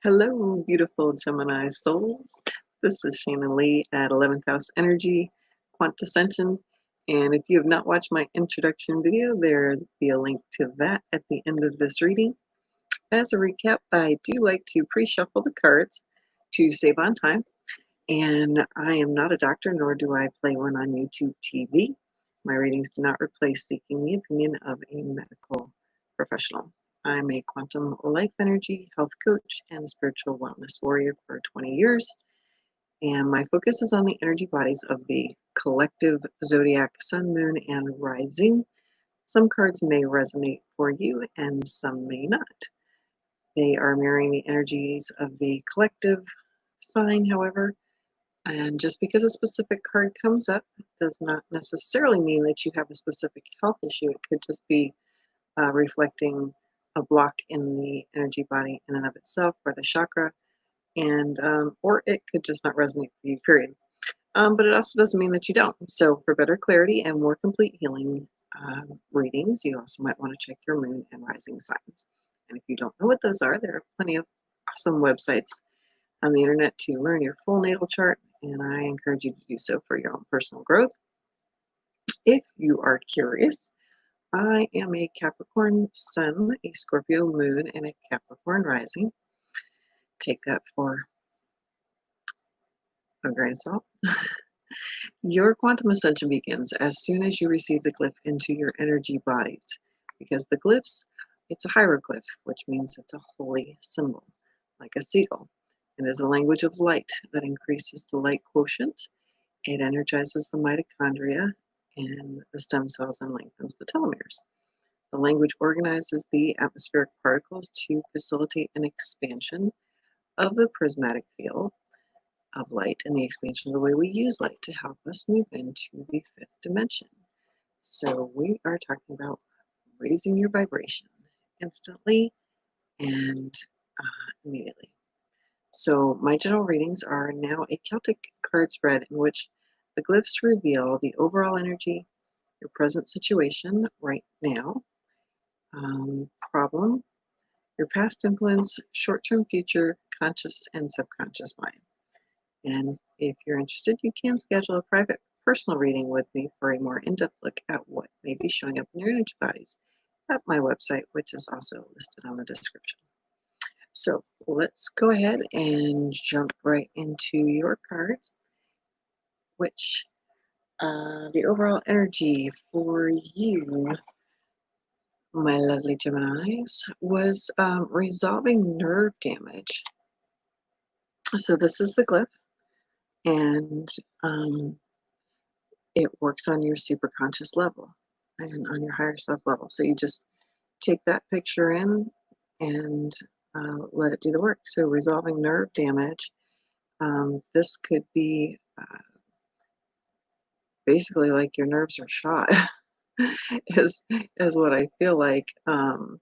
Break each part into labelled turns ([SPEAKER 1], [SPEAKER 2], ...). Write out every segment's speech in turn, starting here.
[SPEAKER 1] Hello, beautiful Gemini souls. This is Siannon-Lee at 11th House Energy, QUOTIENT. And if you have not watched my introduction video, there's be a link to that at the end of this reading. As a recap, I do like to pre-shuffle the cards to save on time. And I am not a doctor, nor do I play one on YouTube TV. My readings do not replace seeking the opinion of a medical professional. I'm a quantum life energy health coach and spiritual wellness warrior for 20 years. And my focus is on the energy bodies of the collective zodiac sun, moon, and rising. Some cards may resonate for you and some may not. They are mirroring the energies of the collective sign, however. And just because a specific card comes up does not necessarily mean that you have a specific health issue. It could just be reflecting a block in the energy body in and of itself, or the chakra, and or it could just not resonate for you, period. But it also doesn't mean that you don't. So for better clarity and more complete healing readings, you also might want to check your moon and rising signs. And if you don't know what those are, there are plenty of awesome websites on the internet to learn your full natal chart, and I encourage you to do so for your own personal growth. If you are curious, I am a Capricorn sun, a Scorpio moon, and a Capricorn rising. Take that for a grain of salt. Your quantum ascension begins as soon as you receive the glyph into your energy bodies, because the glyphs, it's a hieroglyph, which means it's a holy symbol, like a seagull. It is a language of light that increases the light quotient. It energizes the mitochondria and the stem cells and lengthens the telomeres. The language organizes the atmospheric particles to facilitate an expansion of the prismatic field of light and the expansion of the way we use light to help us move into the fifth dimension. So we are talking about raising your vibration instantly and immediately. So my general readings are now a Celtic card spread in which the glyphs reveal the overall energy, your present situation right now, problem, your past influence, short-term future, conscious and subconscious mind. And if you're interested, you can schedule a private personal reading with me for a more in-depth look at what may be showing up in your energy bodies at my website, which is also listed on the description. So let's go ahead and jump right into your cards, which the overall energy for you, my lovely Geminis, was resolving nerve damage. So this is the glyph, and it works on your superconscious level and on your higher self level. So you just take that picture in and let it do the work. So resolving nerve damage, this could be basically like your nerves are shot, is what I feel like, and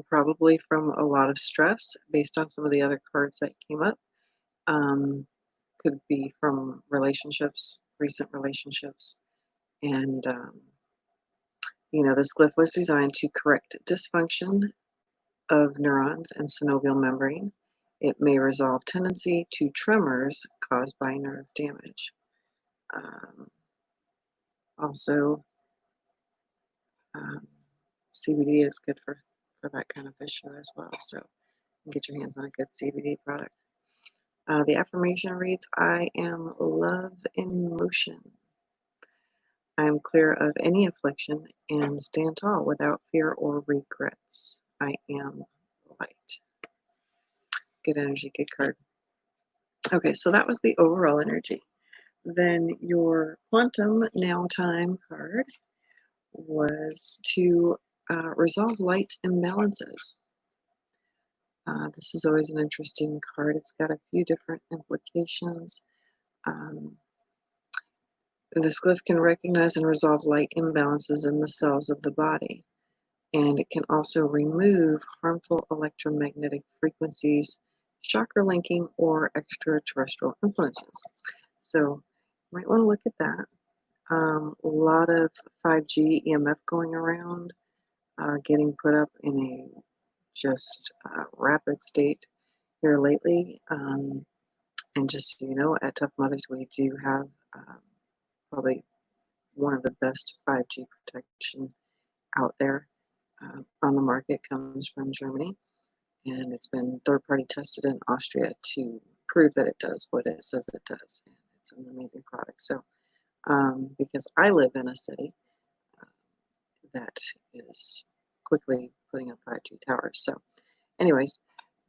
[SPEAKER 1] probably from a lot of stress based on some of the other cards that came up. Could be from relationships, recent relationships, and you know, this glyph was designed to correct dysfunction of neurons and synovial membrane. It may resolve tendency to tremors caused by nerve damage. Also, CBD is good for that kind of issue as well. So get your hands on a good CBD product. The affirmation reads, I am love in motion. I am clear of any affliction and stand tall without fear or regrets. I am light. Good energy, good card. Okay, so that was the overall energy. Then your quantum now time card was to resolve light imbalances. This is always an interesting card. It's got a few different implications. This glyph can recognize and resolve light imbalances in the cells of the body. And it can also remove harmful electromagnetic frequencies, chakra linking, or extraterrestrial influences. So you might want to look at that. A lot of 5G EMF going around, getting put up in a just rapid state here lately. And just so you know, at Tough Mothers, we do have probably one of the best 5G protection out there on the market. Comes from Germany, and it's been third-party tested in Austria to prove that it does what it says it does. And it's an amazing product. So, because I live in a city that is quickly putting up 5G towers. So, anyways,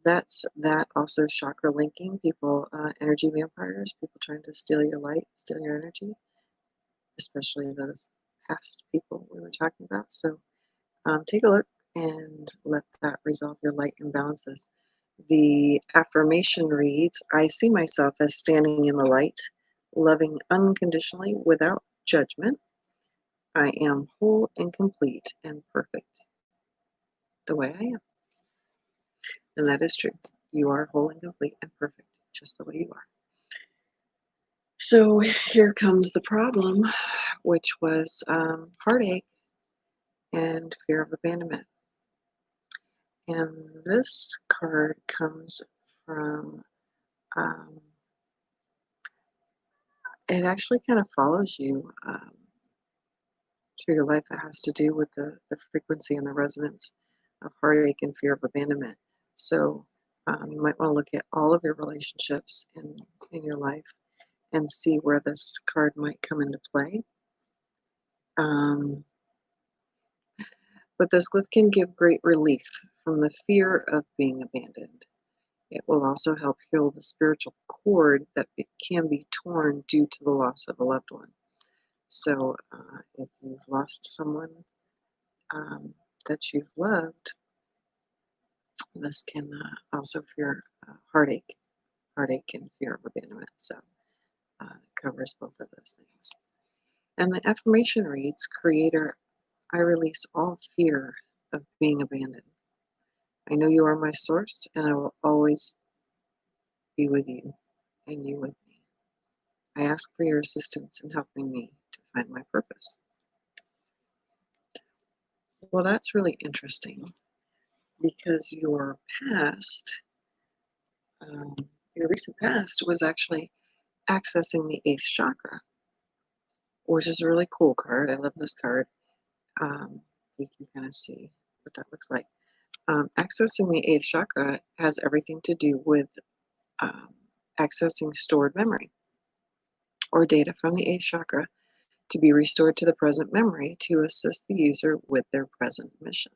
[SPEAKER 1] that's that. Also, chakra linking, people, energy vampires, people trying to steal your light, steal your energy, especially those past people we were talking about. So, take a look and let that resolve your light imbalances. The affirmation reads, I see myself as standing in the light, loving unconditionally without judgment. I am whole and complete and perfect the way I am. And that is true. You are whole and complete and perfect just the way you are. So here comes the problem, which was heartache and fear of abandonment. And this card comes from, it actually kind of follows you through your life. It has to do with the frequency and the resonance of heartache and fear of abandonment. So you might want to look at all of your relationships in your life and see where this card might come into play. But this glyph can give great relief from the fear of being abandoned. It will also help heal the spiritual cord that can be torn due to the loss of a loved one. So if you've lost someone that you've loved, this can also fear heartache and fear of abandonment. So it covers both of those things. And the affirmation reads, Creator, I release all fear of being abandoned. I know you are my source, and I will always be with you, and you with me. I ask for your assistance in helping me to find my purpose. Well, that's really interesting because your past, your recent past was actually accessing the 8th chakra, which is a really cool card. I love this card. You can kind of see what that looks like. Accessing the 8th chakra has everything to do with accessing stored memory or data from the 8th chakra to be restored to the present memory to assist the user with their present mission.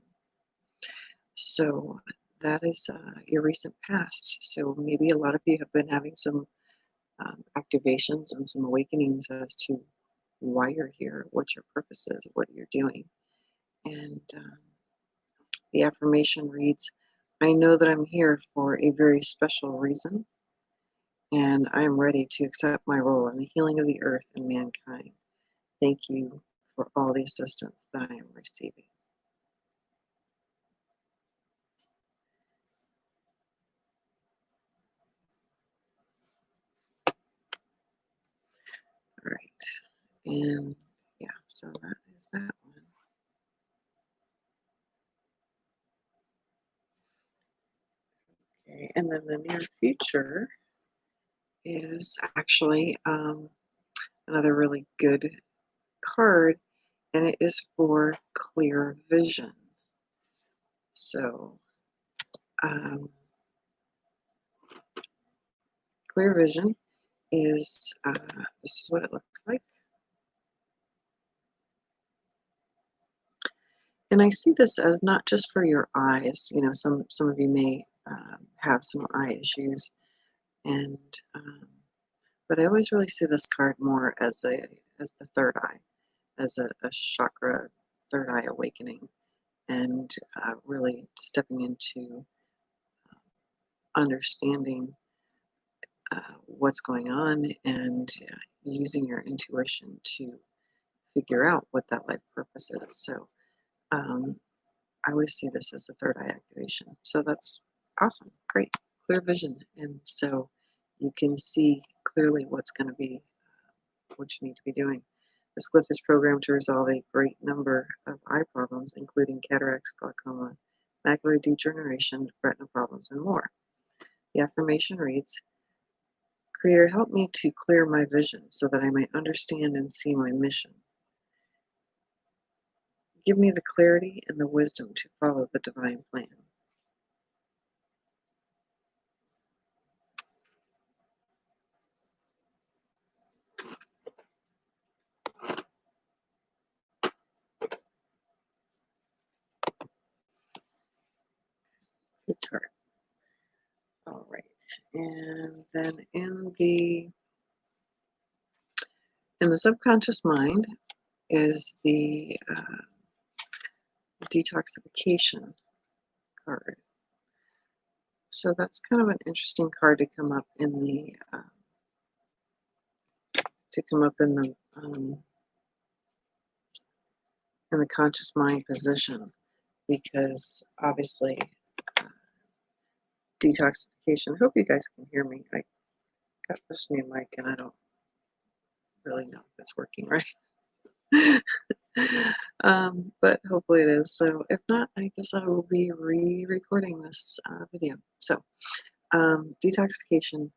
[SPEAKER 1] So that is your recent past. So maybe a lot of you have been having some activations and some awakenings as to why you're here, what your purpose is, what you're doing. And the affirmation reads, I know that I'm here for a very special reason, and I am ready to accept my role in the healing of the earth and mankind. Thank you for all the assistance that I am receiving. All right, and yeah, so that is that one. Okay, and then the near future is actually another really good card, and it is for clear vision. So clear vision is, this is what it looks like. And I see this as not just for your eyes. You know, some of you may have some eye issues, and but I always really see this card more as the third eye, as a chakra, third eye awakening, and really stepping into understanding what's going on and using your intuition to figure out what that life purpose is. So I always see this as a third eye activation. So that's awesome. Great. Clear vision. And so you can see clearly what's going to be, what you need to be doing. This glyph is programmed to resolve a great number of eye problems, including cataracts, glaucoma, macular degeneration, retina problems, and more. The affirmation reads, Creator, help me to clear my vision so that I may understand and see my mission. Give me the clarity and the wisdom to follow the divine plan. Good card. All right. And then in the subconscious mind is the detoxification card. So that's kind of an interesting card to come up in the in the conscious mind position, because obviously detoxification. I hope you guys can hear me. I got this new mic and I don't really know if it's working right. But hopefully it is. So if not, I guess I will be re-recording this video. So detoxification,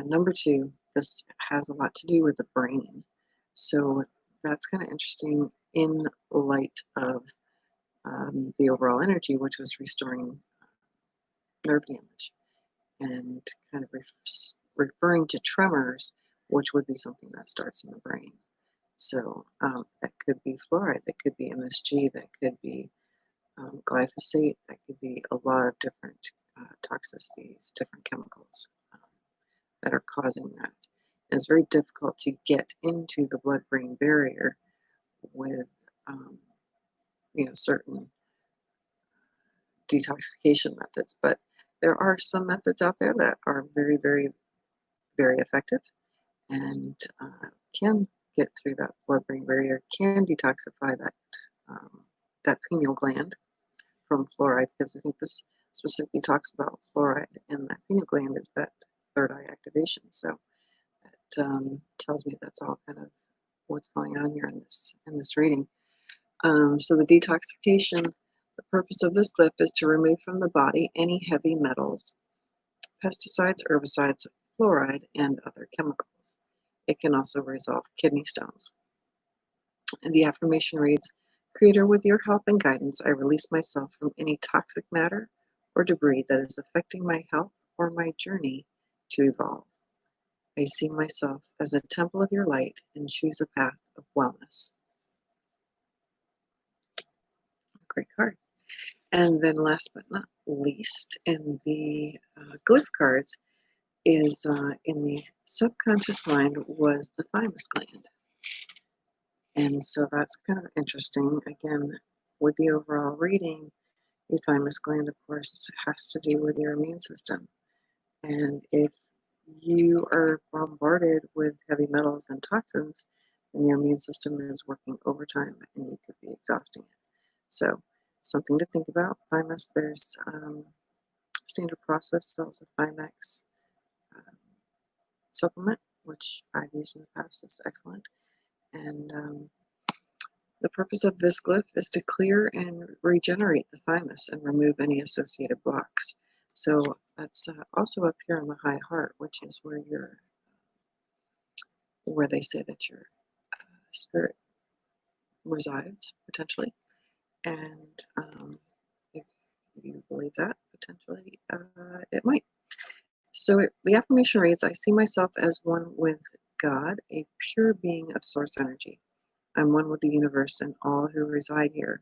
[SPEAKER 1] number 2, this has a lot to do with the brain. So that's kind of interesting in light of the overall energy, which was restoring nerve damage, and kind of referring to tremors, which would be something that starts in the brain. So that could be fluoride, that could be MSG, that could be glyphosate, that could be a lot of different toxicities, different chemicals that are causing that. And it's very difficult to get into the blood-brain barrier with certain detoxification methods, but there are some methods out there that are very, very, very effective and can get through that blood-brain barrier, can detoxify that pineal gland from fluoride, because I think this specifically talks about fluoride, and that pineal gland is that third eye activation. So that tells me that's all kind of what's going on here in this reading. So the detoxification, the purpose of this glyph is to remove from the body any heavy metals, pesticides, herbicides, fluoride, and other chemicals. It can also resolve kidney stones. And the affirmation reads, Creator, with your help and guidance, I release myself from any toxic matter or debris that is affecting my health or my journey to evolve. I see myself as a temple of your light and choose a path of wellness. Great card. And then last but not least, in the glyph cards is in the subconscious mind was the thymus gland. And so that's kind of interesting. Again, with the overall reading, your thymus gland, of course, has to do with your immune system. And if you are bombarded with heavy metals and toxins, then your immune system is working overtime and you could be exhausting it. So something to think about. Thymus, there's standard process sells a Thymex supplement, which I've used in the past. It's excellent. And the purpose of this glyph is to clear and regenerate the thymus and remove any associated blocks. So that's also up here on the high heart, which is where they say that your spirit resides, potentially. And if you believe that, potentially it might. So the affirmation reads, I see myself as one with God, a pure being of source energy. I'm one with the universe and all who reside here.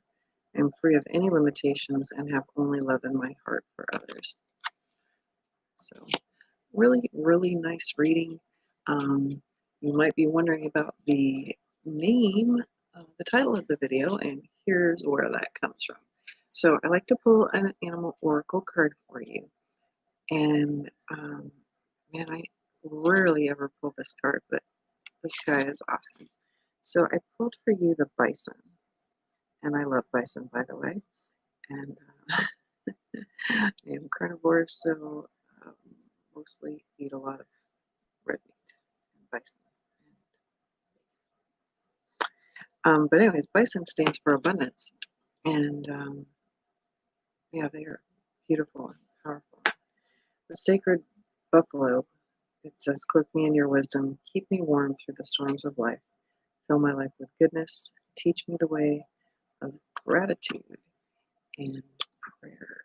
[SPEAKER 1] I'm free of any limitations and have only love in my heart for others. So really, really nice reading. You might be wondering about the name, the title of the video, and here's where that comes from. So I like to pull an animal oracle card for you. And man, I rarely ever pull this card, but this guy is awesome. So I pulled for you the bison. And I love bison, by the way. And I am carnivore, so mostly eat a lot of red meat and bison. But anyways, bison stands for abundance. And Yeah, they are beautiful and powerful. The sacred buffalo, it says, cloak me in your wisdom, keep me warm through the storms of life, fill my life with goodness, teach me the way of gratitude and prayer.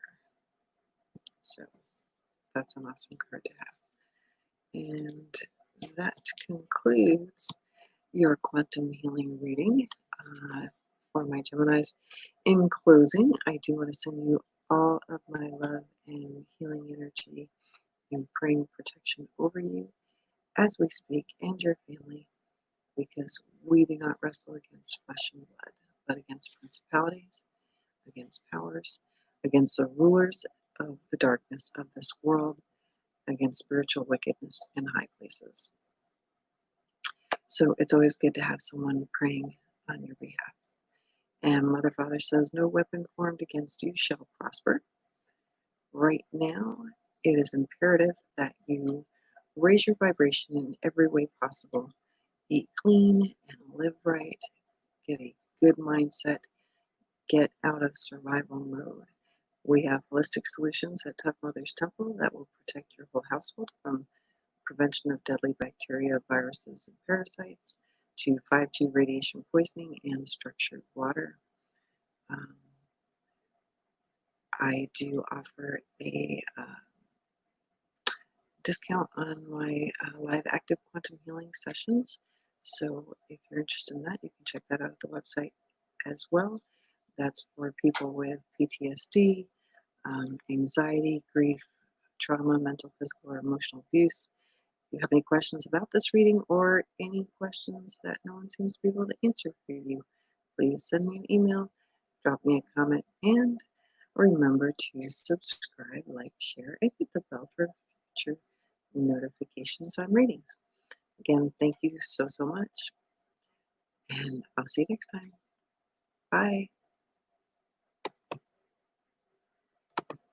[SPEAKER 1] So that's an awesome card to have. And that concludes your quantum healing reading for my Geminis. In closing, I do want to send you all of my love and healing energy and praying protection over you as we speak and your family, because we do not wrestle against flesh and blood, but against principalities, against powers, against the rulers of the darkness of this world, against spiritual wickedness in high places. So it's always good to have someone praying on your behalf. And Mother Father says, no weapon formed against you shall prosper. Right now, it is imperative that you raise your vibration in every way possible. Eat clean and live right. Get a good mindset. Get out of survival mode. We have holistic solutions at Tough Mother's Temple that will protect your whole household, from prevention of deadly bacteria, viruses, and parasites to 5G radiation poisoning and structured water. I do offer a discount on my live active quantum healing sessions. So if you're interested in that, you can check that out at the website as well. That's for people with PTSD, anxiety, grief, trauma, mental, physical, or emotional abuse. If you have any questions about this reading, or any questions that no one seems to be able to answer for you, please send me an email, drop me a comment, and remember to subscribe, like, share, and hit the bell for future notifications on readings. Again, thank you so much, and I'll see you next time. Bye.